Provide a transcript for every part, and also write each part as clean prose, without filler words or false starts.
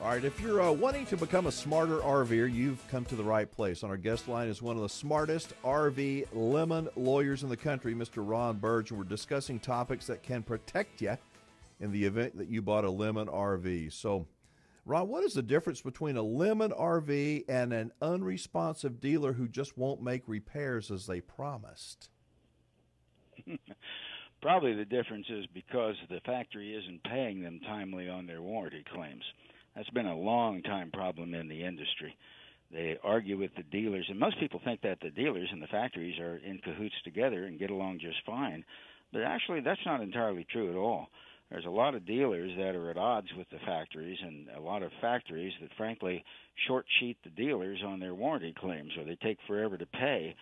All right, if you're wanting to become a smarter RVer, you've come to the right place. On our guest line is one of the smartest RV lemon lawyers in the country, Mr. Ron Burdge, and we're discussing topics that can protect you in the event that you bought a lemon RV. So, Ron, what is the difference between a lemon RV and an unresponsive dealer who just won't make repairs as they promised? Probably the difference is because the factory isn't paying them timely on their warranty claims. That's been a long-time problem in the industry. They argue with the dealers, and most people think that the dealers and the factories are in cahoots together and get along just fine. But actually, that's not entirely true at all. There's a lot of dealers that are at odds with the factories, and a lot of factories that, frankly, short-sheet the dealers on their warranty claims, or they take forever to pay.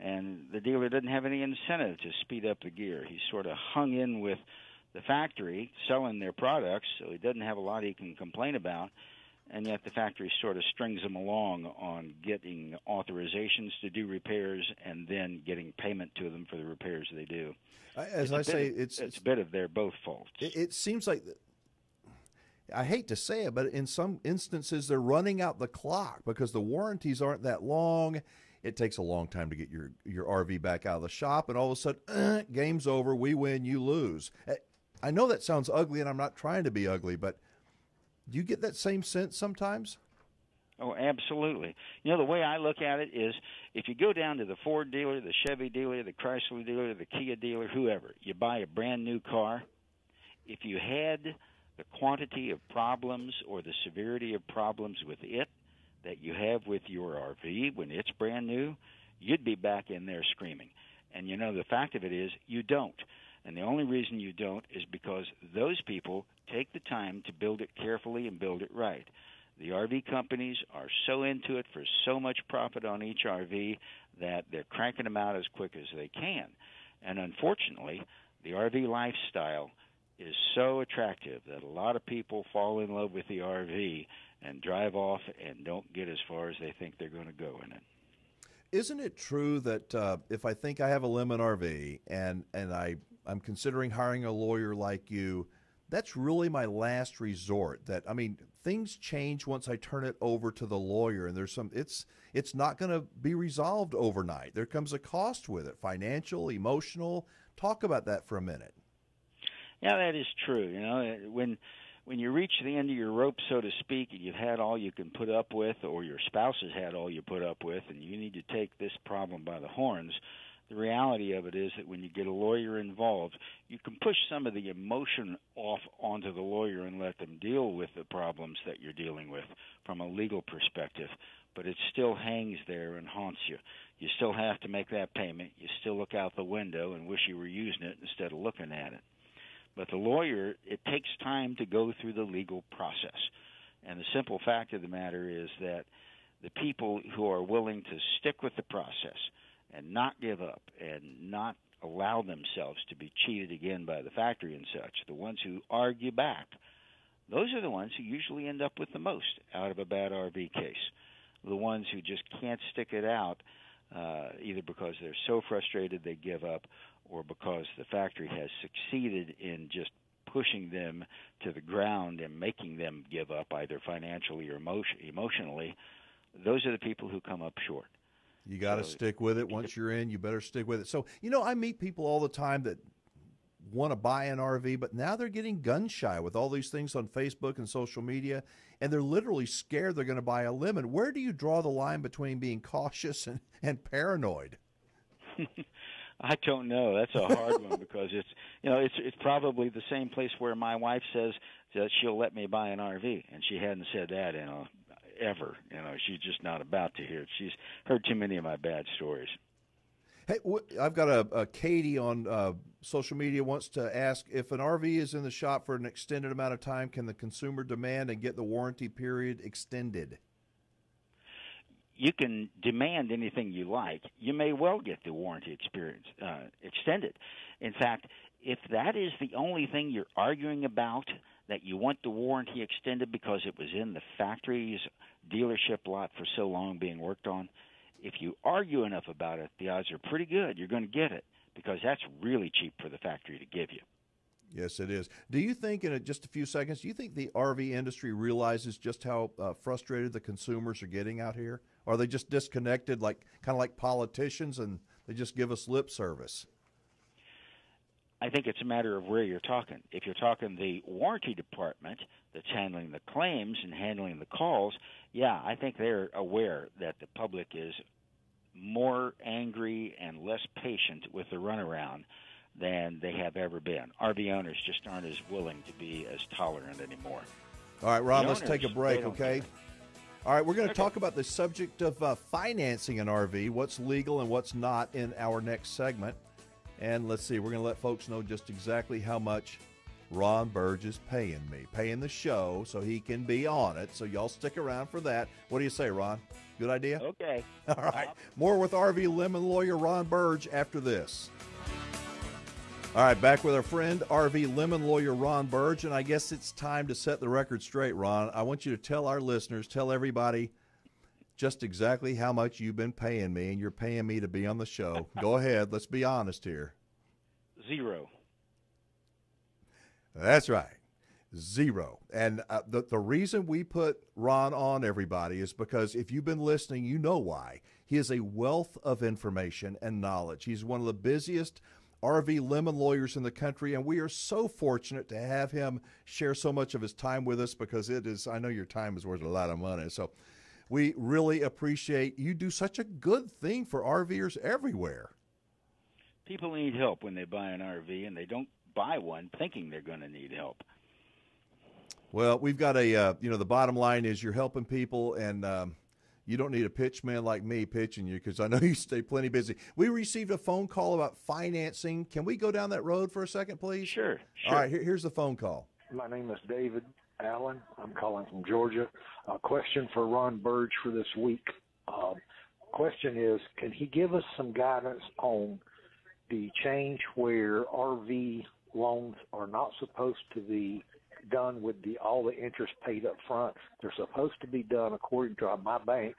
And the dealer doesn't have any incentive to speed up the gear. He's sort of hung in with the factory selling their products, so he doesn't have a lot he can complain about, and yet the factory sort of strings him along on getting authorizations to do repairs and then getting payment to them for the repairs they do. It's a bit of their both faults. It seems like, I hate to say it, but in some instances they're running out the clock because the warranties aren't that long. It takes a long time to get your RV back out of the shop, and all of a sudden, game's over, we win, you lose. I know that sounds ugly, and I'm not trying to be ugly, but do you get that same sense sometimes? Oh, absolutely. You know, the way I look at it is if you go down to the Ford dealer, the Chevy dealer, the Chrysler dealer, the Kia dealer, whoever, you buy a brand-new car, if you had the quantity of problems or the severity of problems with it that you have with your RV when it's brand new, you'd be back in there screaming. And, you know, the fact of it is you don't. And the only reason you don't is because those people take the time to build it carefully and build it right. The RV companies are so into it for so much profit on each RV that they're cranking them out as quick as they can. And unfortunately, the RV lifestyle is so attractive that a lot of people fall in love with the RV and drive off and don't get as far as they think they're going to go in it. Isn't it true that if I think I have a lemon RV and I'm considering hiring a lawyer like you, that's really my last resort? That, I mean, things change once I turn it over to the lawyer, and it's not going to be resolved overnight. There comes a cost with it, financial, emotional. Talk about that for a minute. Yeah, that is true. You know, when you reach the end of your rope, so to speak, and you've had all you can put up with, or your spouse has had all you put up with, and you need to take this problem by the horns, the reality of it is that when you get a lawyer involved, you can push some of the emotion off onto the lawyer and let them deal with the problems that you're dealing with from a legal perspective, but it still hangs there and haunts you. You still have to make that payment. You still look out the window and wish you were using it instead of looking at it. But the lawyer, it takes time to go through the legal process. And the simple fact of the matter is that the people who are willing to stick with the process and not give up and not allow themselves to be cheated again by the factory and such, the ones who argue back, those are the ones who usually end up with the most out of a bad RV case. The ones who just can't stick it out, either because they're so frustrated they give up or because the factory has succeeded in just pushing them to the ground and making them give up either financially or emotionally, those are the people who come up short. You got to stick with it. Once you're in, you better stick with it. So, you know, I meet people all the time that want to buy an RV, but now they're getting gun shy with all these things on Facebook and social media, and they're literally scared they're going to buy a lemon. Where do you draw the line between being cautious and paranoid? I don't know. That's a hard one because it's probably the same place where my wife says that she'll let me buy an RV, and she hadn't said that in ever. She's just not about to hear it. She's heard too many of my bad stories. Hey, I've got a Katie on social media wants to ask if an RV is in the shop for an extended amount of time, can the consumer demand and get the warranty period extended? You can demand anything you like. You may well get the warranty experience extended. In fact, if that is the only thing you're arguing about, that you want the warranty extended because it was in the factory's dealership lot for so long being worked on, if you argue enough about it, the odds are pretty good you're going to get it because that's really cheap for the factory to give you. Yes, it is. Do you think, in just a few seconds, do you think the RV industry realizes just how frustrated the consumers are getting out here? Or are they just disconnected, like kind of like politicians, and they just give us lip service? I think it's a matter of where you're talking. If you're talking the warranty department that's handling the claims and handling the calls, yeah, I think they're aware that the public is more angry and less patient with the runaround than they have ever been. RV owners just aren't as willing to be as tolerant anymore. All right, Ron, The let's owners, take a break, okay? care. All right, we're going to Okay. talk about the subject of financing an RV, what's legal and what's not in our next segment. And let's see, we're going to let folks know just exactly how much Ron Burdge is paying me, paying the show so he can be on it. So y'all stick around for that. What do you say, Ron? Good idea? Okay. All right. More with RV Lemon lawyer Ron Burdge after this. All right, back with our friend RV Lemon lawyer Ron Burdge, and I guess it's time to set the record straight, Ron. I want you to tell our listeners, tell everybody just exactly how much you've been paying me, and you're paying me to be on the show. Go ahead. Let's be honest here. Zero. That's right. Zero. And the reason we put Ron on, everybody, is because if you've been listening, you know why. He is a wealth of information and knowledge. He's one of the busiest RV lemon lawyers in the country, and we are so fortunate to have him share so much of his time with us, because it is, I know your time is worth a lot of money. So we really appreciate you do such a good thing for RVers everywhere. People need help when they buy an RV, and they don't buy one thinking they're going to need help. Well, we've got the bottom line is you're helping people, and you don't need a pitch man like me pitching you, because I know you stay plenty busy. We received a phone call about financing. Can we go down that road for a second, please? Sure. All right, here's the phone call. My name is David Allen. I'm calling from Georgia. A question for Ron Burdge for this week. Question is, can he give us some guidance on the change where RV loans are not supposed to be done with all the interest paid up front? They're supposed to be done, according to my bank,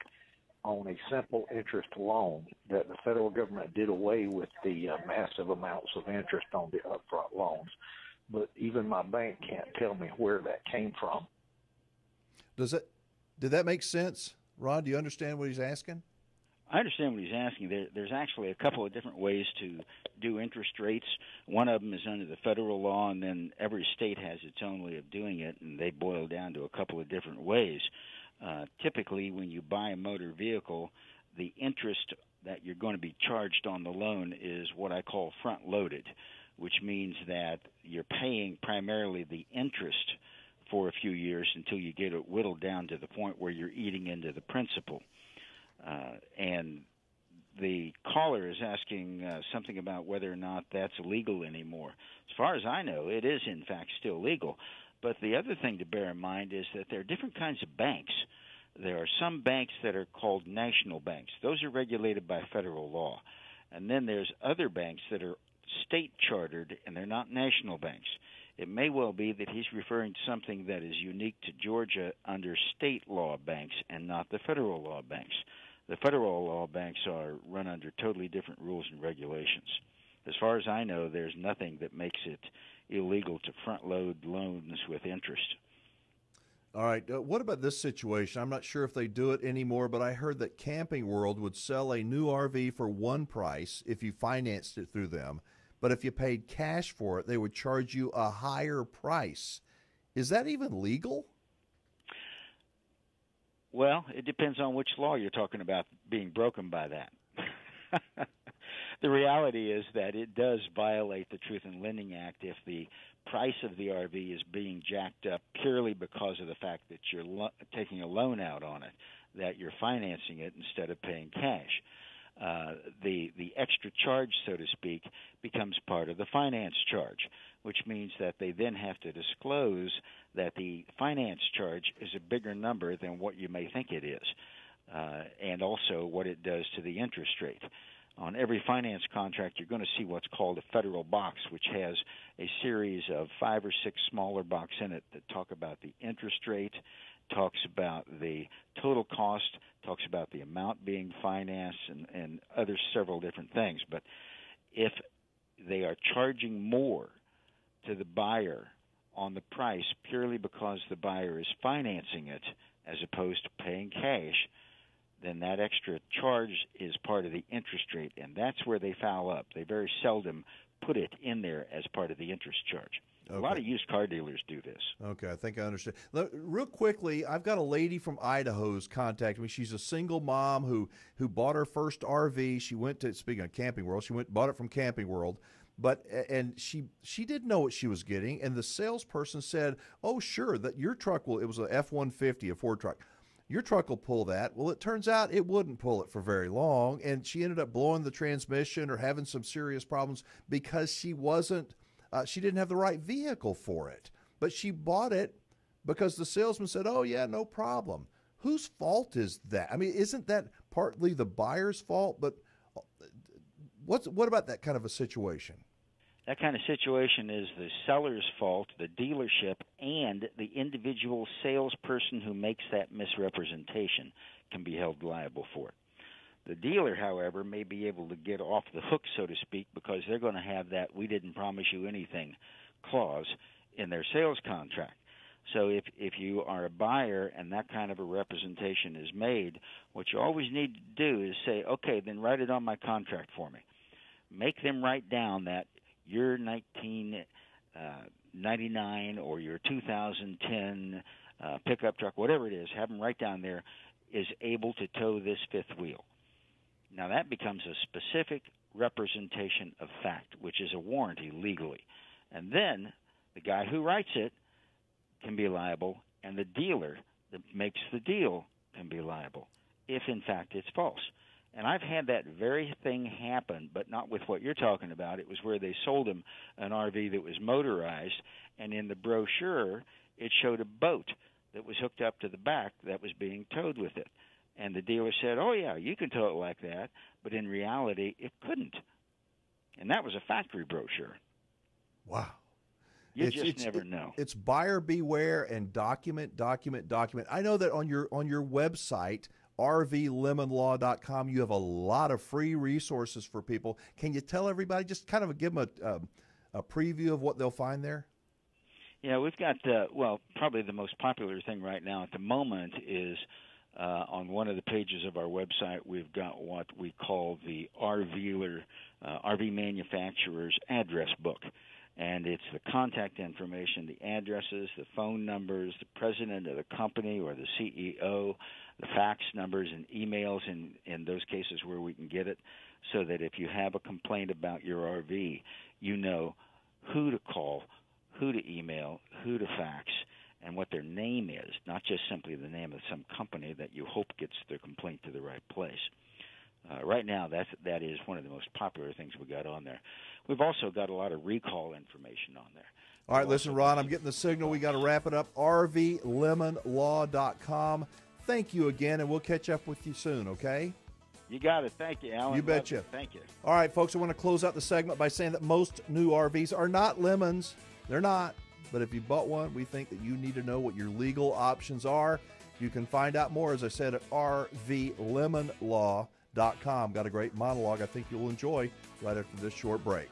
on a simple interest loan, that the federal government did away with the massive amounts of interest on the upfront loans. But even my bank can't tell me where that came from. Did that make sense? Ron, do you understand what he's asking? I understand what he's asking. There's actually a couple of different ways to do interest rates. One of them is under the federal law, and then every state has its own way of doing it, and they boil down to a couple of different ways. Typically, when you buy a motor vehicle, the interest that you're going to be charged on the loan is what I call front-loaded, which means that you're paying primarily the interest for a few years until you get it whittled down to the point where you're eating into the principal. And the caller is asking something about whether or not that's legal anymore. As far as I know, it is, in fact, still legal. But the other thing to bear in mind is that there are different kinds of banks. There are some banks that are called national banks. Those are regulated by federal law. And then there's other banks that are state chartered, and they're not national banks. It may well be that he's referring to something that is unique to Georgia under state law banks and not the federal law banks. The federal law banks are run under totally different rules and regulations. As far as I know, there's nothing that makes it illegal to front-load loans with interest. All right. What about this situation? I'm not sure if they do it anymore, but I heard that Camping World would sell a new RV for one price if you financed it through them. But if you paid cash for it, they would charge you a higher price. Is that even legal? Well, it depends on which law you're talking about being broken by that. The reality is that it does violate the Truth in Lending Act if the price of the RV is being jacked up purely because of the fact that you're taking a loan out on it, that you're financing it instead of paying cash. The extra charge, so to speak, becomes part of the finance charge, which means that they then have to disclose that the finance charge is a bigger number than what you may think it is, and also what it does to the interest rate. On every finance contract, you're going to see what's called a federal box, which has a series of 5 or 6 smaller boxes in it that talk about the interest rate, talks about the total cost, talks about the amount being financed, and other several different things. But if they are charging more to the buyer on the price purely because the buyer is financing it as opposed to paying cash, then that extra charge is part of the interest rate, and that's where they foul up. They very seldom put it in there as part of the interest charge. Okay. A lot of used car dealers do this. Okay, I think I understand. Real quickly, I've got a lady from Idaho who's contacted me. She's a single mom who bought her first RV. She went to, speaking of Camping World, bought it from Camping World. And she didn't know what she was getting, and the salesperson said, "Oh, sure, that your truck will." It was a F-150, a Ford truck. Your truck will pull that. Well, it turns out it wouldn't pull it for very long, and she ended up blowing the transmission or having some serious problems because she didn't have the right vehicle for it. But she bought it because the salesman said, "Oh yeah, no problem." Whose fault is that? I mean, isn't that partly the buyer's fault? But what about that kind of a situation? That kind of situation is the seller's fault, the dealership, and the individual salesperson who makes that misrepresentation can be held liable for it. The dealer, however, may be able to get off the hook, so to speak, because they're going to have that "we didn't promise you anything" clause in their sales contract. So if you are a buyer and that kind of a representation is made, what you always need to do is say, "Okay, then write it on my contract for me." Make them write down that your 1999 or your 2010 pickup truck, whatever it is, have them write down there, is able to tow this fifth wheel. Now that becomes a specific representation of fact, which is a warranty legally. And then the guy who writes it can be liable, and the dealer that makes the deal can be liable if, in fact, it's false. And I've had that very thing happen, but not with what you're talking about. It was where they sold him an RV that was motorized, and in the brochure it showed a boat that was hooked up to the back that was being towed with it. And the dealer said, "Oh, yeah, you can tow it like that," but in reality it couldn't. And that was a factory brochure. Wow. You just never know. It's buyer beware and document. I know that on your website, rvlemonlaw.com, you have a lot of free resources for people. Can you tell everybody, just kind of give them a preview of what they'll find there? Yeah, we've got, probably the most popular thing right now at the moment is on one of the pages of our website, we've got what we call the RV manufacturer's address book. And it's the contact information, the addresses, the phone numbers, the president of the company or the CEO, the fax numbers and emails in those cases where we can get it, so that if you have a complaint about your RV, you know who to call, who to email, who to fax, and what their name is, not just simply the name of some company that you hope gets their complaint to the right place. Right now, that is one of the most popular things we got on there. We've also got a lot of recall information on there. All right, listen, Ron, I'm getting the signal. We got to wrap it up. rvlemonlaw.com. Thank you again, and we'll catch up with you soon, okay? You got it. Thank you, Alan. You betcha. Thank you. All right, folks, I want to close out the segment by saying that most new RVs are not lemons. They're not. But if you bought one, we think that you need to know what your legal options are. You can find out more, as I said, at rvlemonlaw.com. Got a great monologue I think you'll enjoy right after this short break.